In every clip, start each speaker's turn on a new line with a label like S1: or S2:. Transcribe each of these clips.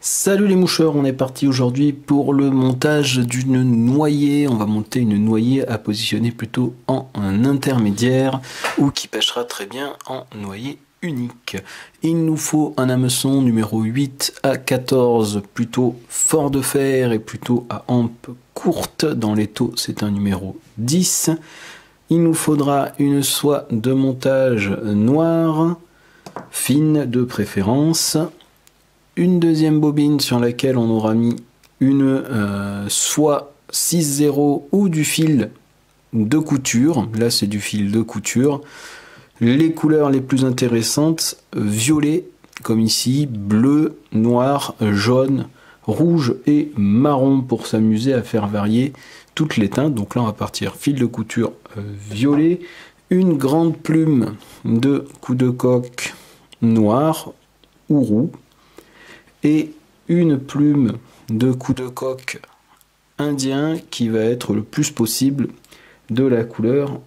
S1: Salut les moucheurs, on est parti aujourd'hui pour le montage d'une noyée. On va monter une noyée à positionner plutôt en un intermédiaire ou qui pêchera très bien en noyée unique. Il nous faut un hameçon numéro 8 à 14, plutôt fort de fer et plutôt à hampe courte. Dans les taux, c'est un numéro 10. Il nous faudra une soie de montage noire, fine de préférence. Une deuxième bobine sur laquelle on aura mis une soie 6-0 ou du fil de couture. Là, c'est du fil de couture. Les couleurs les plus intéressantes, violet, comme ici, bleu, noir, jaune, rouge et marron pour s'amuser à faire varier toutes les teintes. Donc là, on va partir fil de couture violet, une grande plume de coup de coque noir ou roux, et une plume de coup de coque indien qui va être le plus possible de la couleur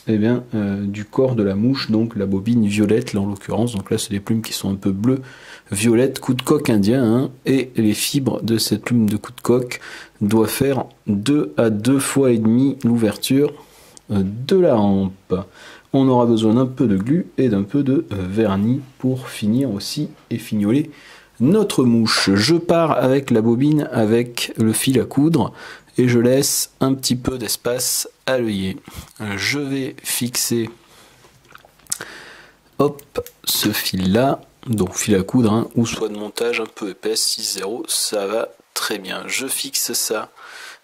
S1: du corps de la mouche, donc la bobine violette là en l'occurrence. Donc là c'est des plumes qui sont un peu bleues, violettes, coup de coque indien, hein, et les fibres de cette plume de coup de coque doivent faire 2 à 2 fois et demi l'ouverture de la hampe. On aura besoin d'un peu de glu et d'un peu de vernis pour finir aussi et fignoler notre mouche. Je pars avec la bobine avec le fil à coudre et je laisse un petit peu d'espace à l'œillet. Je vais fixer ce fil là, donc fil à coudre, hein, ou soit de montage un peu épaisse, 6-0, ça va très bien. Je fixe ça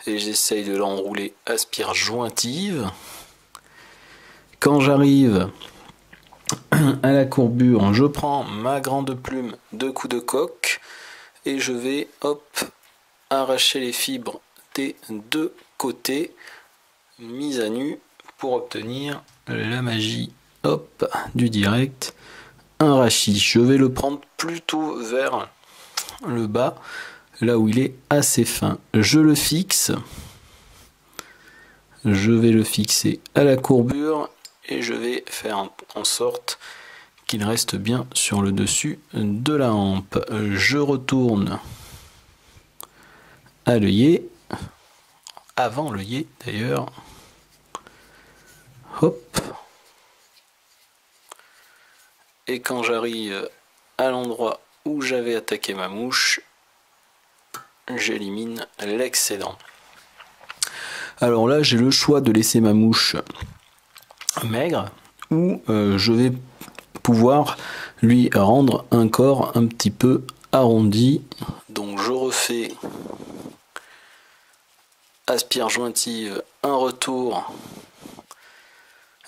S1: et j'essaye de l'enrouler à spire jointive. Quand j'arrive à la courbure, je prends ma grande plume de coup de coque et je vais arracher les fibres des deux côtés mise à nu pour obtenir la magie du direct, un rachis. Je vais le prendre plutôt vers le bas, là où il est assez fin. Je le fixe, je vais le fixer à la courbure et je vais faire en sorte qu'il reste bien sur le dessus de la hampe. Je retourne à l'œillet, avant l'œillet d'ailleurs. Hop. Et quand j'arrive à l'endroit où j'avais attaqué ma mouche, j'élimine l'excédent. Alors là, j'ai le choix de laisser ma mouche maigre ou je vais pouvoir lui rendre un corps un petit peu arrondi. Donc je refais aspire jointive, un retour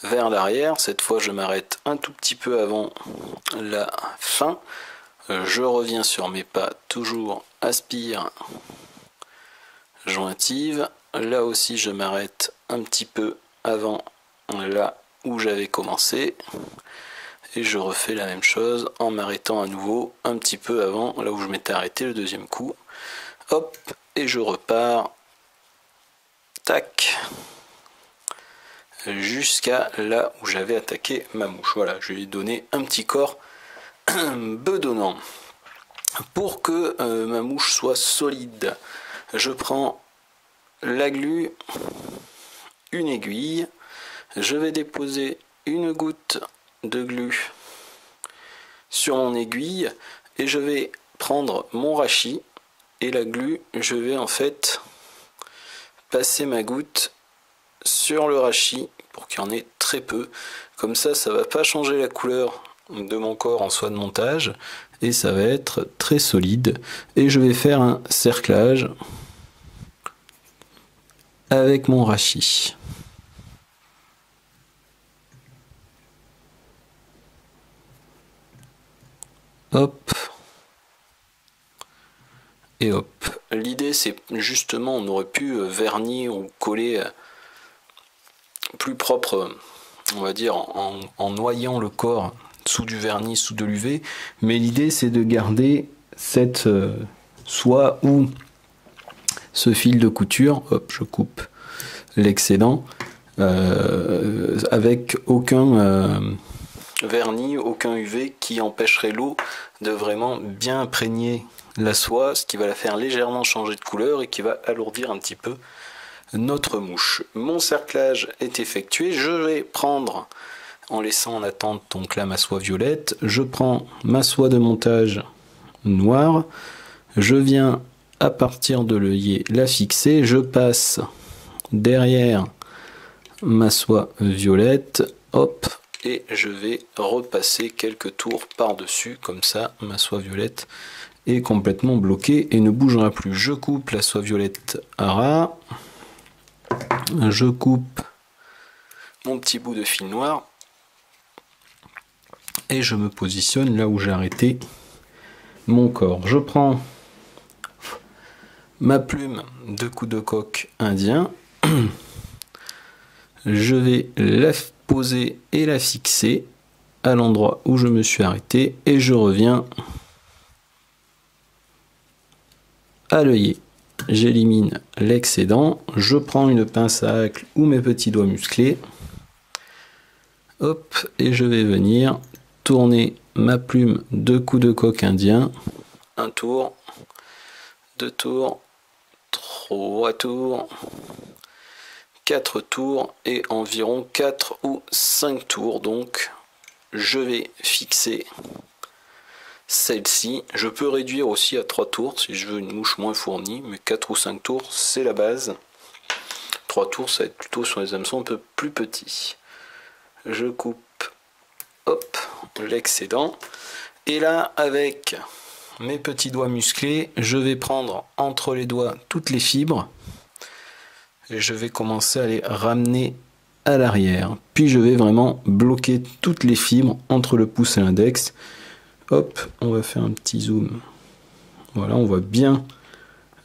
S1: vers l'arrière. Cette fois je m'arrête un tout petit peu avant la fin. Je reviens sur mes pas, toujours aspire jointive. Là aussi je m'arrête un petit peu avant là où j'avais commencé et je refais la même chose en m'arrêtant à nouveau un petit peu avant là où je m'étais arrêté le deuxième coup. Hop, et je repars, tac, jusqu'à là où j'avais attaqué ma mouche. Voilà, je lui ai donné un petit corps bedonnant. Pour que ma mouche soit solide, je prends la glu, une aiguille, je vais déposer une goutte de glu sur mon aiguille et je vais prendre mon rachis et la glu, je vais en fait passer ma goutte sur le rachis pour qu'il y en ait très peu. Comme ça, ça va pas changer la couleur de mon corps en soie de montage et ça va être très solide. Et je vais faire un cerclage avec mon rachis. Hop. Et hop. L'idée c'est justement, on aurait pu vernir ou coller plus propre, on va dire, en noyant le corps sous du vernis, sous de l'UV. Mais l'idée c'est de garder cette soie ou ce fil de couture. Hop, je coupe l'excédent avec aucun vernis, aucun UV qui empêcherait l'eau de vraiment bien imprégner la soie, ce qui va la faire légèrement changer de couleur et qui va alourdir un petit peu notre mouche. Mon cerclage est effectué, je vais prendre, en laissant en attente donc là ma soie violette, je prends ma soie de montage noire, je viens à partir de l'œillet la fixer, je passe derrière ma soie violette, hop, et je vais repasser quelques tours par-dessus, comme ça ma soie violette est complètement bloquée et ne bougera plus. Je coupe la soie violette à ras, je coupe mon petit bout de fil noir et je me positionne là où j'ai arrêté mon corps. Je prends ma plume de coup de coq indien, je vais la poser et la fixer à l'endroit où je me suis arrêté et je reviens à l'œillet. J'élimine l'excédent, je prends une pince à hacle ou mes petits doigts musclés, hop, et je vais venir tourner ma plume de coup de coq indien, un tour, deux tours, trois tours, 4 tours et environ 4 ou 5 tours. Donc je vais fixer celle-ci. Je peux réduire aussi à 3 tours si je veux une mouche moins fournie, mais 4 ou 5 tours c'est la base. 3 tours ça va être plutôt sur les hameçons un peu plus petits. Je coupe, hop, l'excédent. Et là avec mes petits doigts musclés, je vais prendre entre les doigts toutes les fibres. Et je vais commencer à les ramener à l'arrière. Puis je vais vraiment bloquer toutes les fibres entre le pouce et l'index. Hop, on va faire un petit zoom. Voilà, on voit bien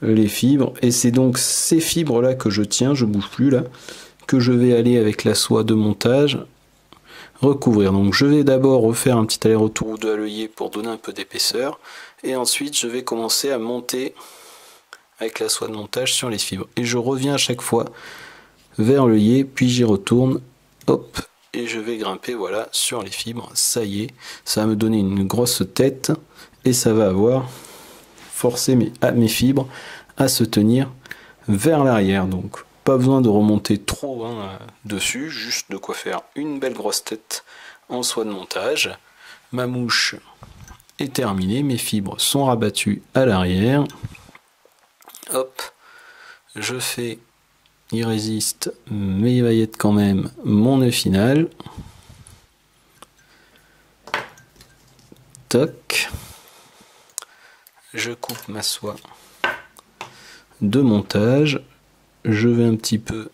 S1: les fibres. Et c'est donc ces fibres-là que je tiens, je ne bouge plus là, que je vais aller avec la soie de montage recouvrir. Donc je vais d'abord refaire un petit aller-retour ou deux à l'œillet pour donner un peu d'épaisseur. Et ensuite, je vais commencer à monter avec la soie de montage sur les fibres. Et je reviens à chaque fois vers l'œillet, puis j'y retourne, hop, et je vais grimper, voilà, sur les fibres. Ça y est, ça va me donner une grosse tête et ça va avoir forcé mes fibres à se tenir vers l'arrière. Donc pas besoin de remonter trop dessus, juste de quoi faire une belle grosse tête en soie de montage. Ma mouche est terminée, mes fibres sont rabattues à l'arrière. Hop, je fais, il résiste, mais il va y être quand même mon nœud final. Toc. Je coupe ma soie de montage. Je vais un petit peu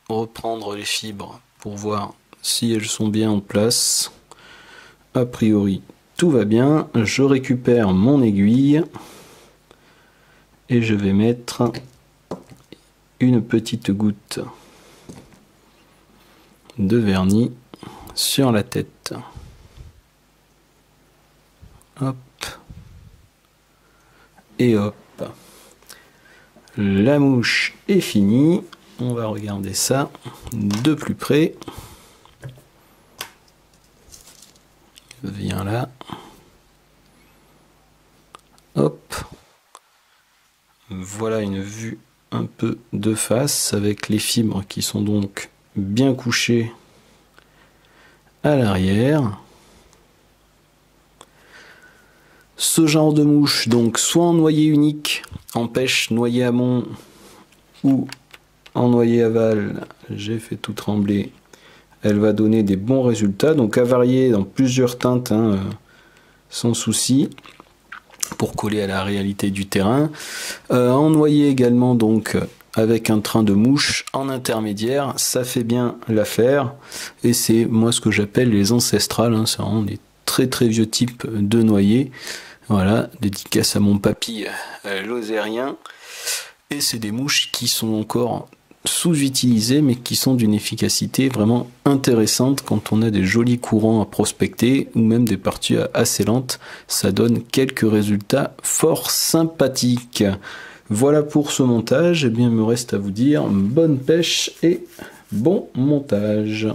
S1: reprendre les fibres pour voir si elles sont bien en place. A priori, tout va bien. Je récupère mon aiguille. Et je vais mettre une petite goutte de vernis sur la tête. Hop. Et hop. La mouche est finie. On va regarder ça de plus près. Viens là. Hop. Voilà une vue un peu de face avec les fibres qui sont donc bien couchées à l'arrière. Ce genre de mouche, donc soit en noyer unique, en pêche noyer amont ou en noyer aval, j'ai fait tout trembler, elle va donner des bons résultats. Donc à varier dans plusieurs teintes, sans souci, pour coller à la réalité du terrain. En noyer également, donc avec un train de mouche en intermédiaire, ça fait bien l'affaire. Et c'est moi ce que j'appelle les ancestrales, c'est vraiment des très très vieux types de noyer. Voilà, dédicace à mon papy lozérien. Et c'est des mouches qui sont encore sous-utilisées, mais qui sont d'une efficacité vraiment intéressante quand on a des jolis courants à prospecter ou même des parties assez lentes. Ça donne quelques résultats fort sympathiques. Voilà pour ce montage. Eh bien, il me reste à vous dire bonne pêche et bon montage.